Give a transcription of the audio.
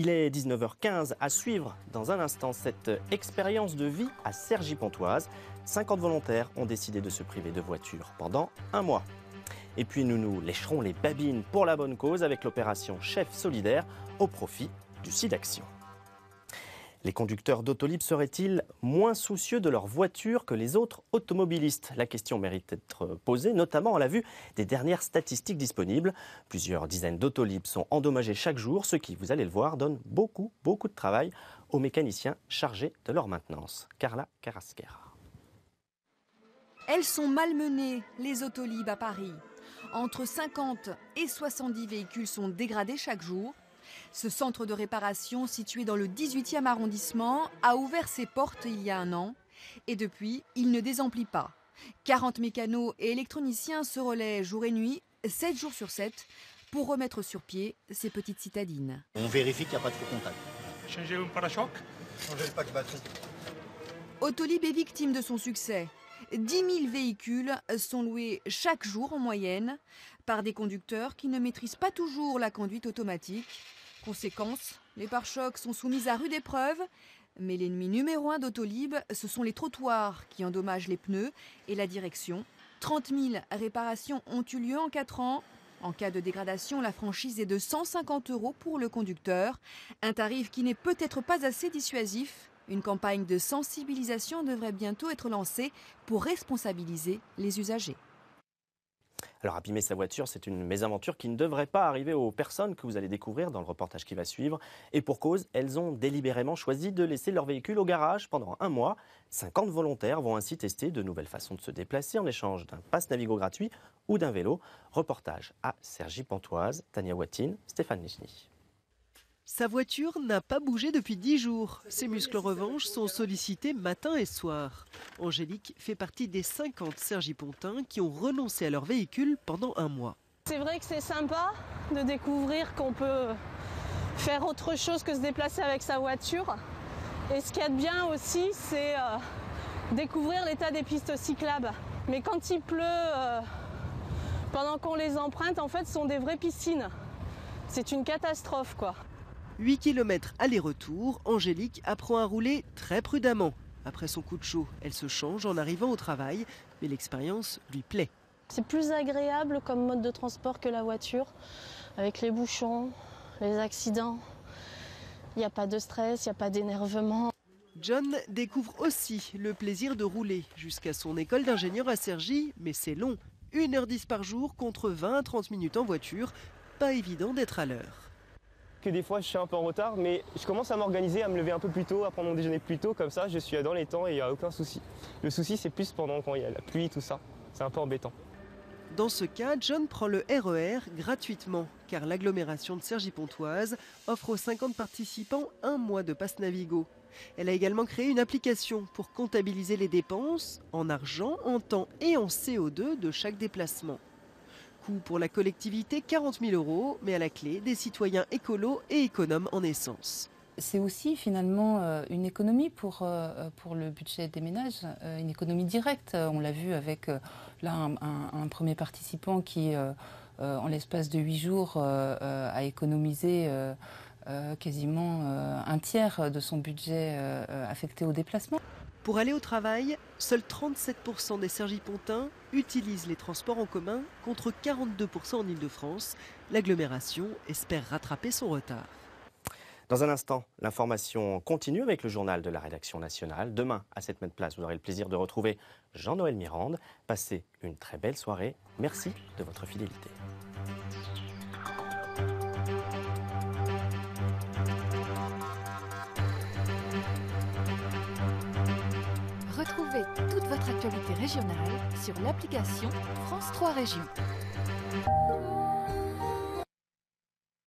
Il est 19h15 à suivre dans un instant cette expérience de vie à Cergy-Pontoise. 50 volontaires ont décidé de se priver de voiture pendant un mois. Et puis nous nous lécherons les babines pour la bonne cause avec l'opération Chef Solidaire au profit du SIDAction. Les conducteurs d'Autolib seraient-ils moins soucieux de leur voiture que les autres automobilistes? La question mérite d'être posée, notamment à la vue des dernières statistiques disponibles. Plusieurs dizaines d'Autolib sont endommagés chaque jour, ce qui, vous allez le voir, donne beaucoup de travail aux mécaniciens chargés de leur maintenance. Carla Carrasquera. Elles sont malmenées, les Autolib à Paris. Entre 50 et 70 véhicules sont dégradés chaque jour. Ce centre de réparation, situé dans le 18e arrondissement, a ouvert ses portes il y a un an. Et depuis, il ne désemplit pas. 40 mécanos et électroniciens se relaient jour et nuit, 7 jours sur 7, pour remettre sur pied ces petites citadines. On vérifie qu'il n'y a pas de faux contact. Changer un parachoc. Changer le pack batterie. Autolib est victime de son succès. 10 000 véhicules sont loués chaque jour en moyenne par des conducteurs qui ne maîtrisent pas toujours la conduite automatique. Conséquence, les pare-chocs sont soumis à rude épreuve, mais l'ennemi numéro 1 d'Autolib, ce sont les trottoirs qui endommagent les pneus et la direction. 30 000 réparations ont eu lieu en 4 ans. En cas de dégradation, la franchise est de 150 € pour le conducteur, un tarif qui n'est peut-être pas assez dissuasif. Une campagne de sensibilisation devrait bientôt être lancée pour responsabiliser les usagers. Alors abîmer sa voiture, c'est une mésaventure qui ne devrait pas arriver aux personnes que vous allez découvrir dans le reportage qui va suivre. Et pour cause, elles ont délibérément choisi de laisser leur véhicule au garage pendant un mois. 50 volontaires vont ainsi tester de nouvelles façons de se déplacer en échange d'un pass Navigo gratuit ou d'un vélo. Reportage à Cergy-Pontoise, Tania Watine, Stéphane Lechny. Sa voiture n'a pas bougé depuis 10 jours. Ses muscles en revanche sont sollicités matin et soir. Angélique fait partie des 50 Cergy-Pontins qui ont renoncé à leur véhicule pendant un mois. C'est vrai que c'est sympa de découvrir qu'on peut faire autre chose que se déplacer avec sa voiture. Et ce qu'il y a de bien aussi, c'est découvrir l'état des pistes cyclables. Mais quand il pleut, pendant qu'on les emprunte, en fait, ce sont des vraies piscines. C'est une catastrophe, quoi. 8 km aller-retour, Angélique apprend à rouler très prudemment. Après son coup de chaud, elle se change en arrivant au travail, mais l'expérience lui plaît. C'est plus agréable comme mode de transport que la voiture, avec les bouchons, les accidents. Il n'y a pas de stress, il n'y a pas d'énervement. John découvre aussi le plaisir de rouler jusqu'à son école d'ingénieur à Cergy, mais c'est long. 1h10 par jour contre 20 à 30 minutes en voiture. Pas évident d'être à l'heure. Que des fois je suis un peu en retard, mais je commence à m'organiser, à me lever un peu plus tôt, à prendre mon déjeuner plus tôt, comme ça je suis dans les temps et il n'y a aucun souci. Le souci c'est plus pendant quand il y a la pluie, tout ça, c'est un peu embêtant. Dans ce cas, John prend le RER gratuitement, car l'agglomération de Cergy-Pontoise offre aux 50 participants un mois de pass Navigo. Elle a également créé une application pour comptabiliser les dépenses en argent, en temps et en CO2 de chaque déplacement. Coût pour la collectivité 40 000 €, mais à la clé des citoyens écolos et économes en essence. C'est aussi finalement une économie pour le budget des ménages, une économie directe. On l'a vu avec là, un premier participant qui, en l'espace de 8 jours, a économisé quasiment un tiers de son budget affecté au déplacement. Pour aller au travail, seuls 37% des Cergy-Pontins utilisent les transports en commun contre 42% en Ile-de-France. L'agglomération espère rattraper son retard. Dans un instant, l'information continue avec le journal de la rédaction nationale. Demain, à cette même place, vous aurez le plaisir de retrouver Jean-Noël Mirande. Passez une très belle soirée. Merci de votre fidélité. Retrouvez toute votre actualité régionale sur l'application France 3 Régions.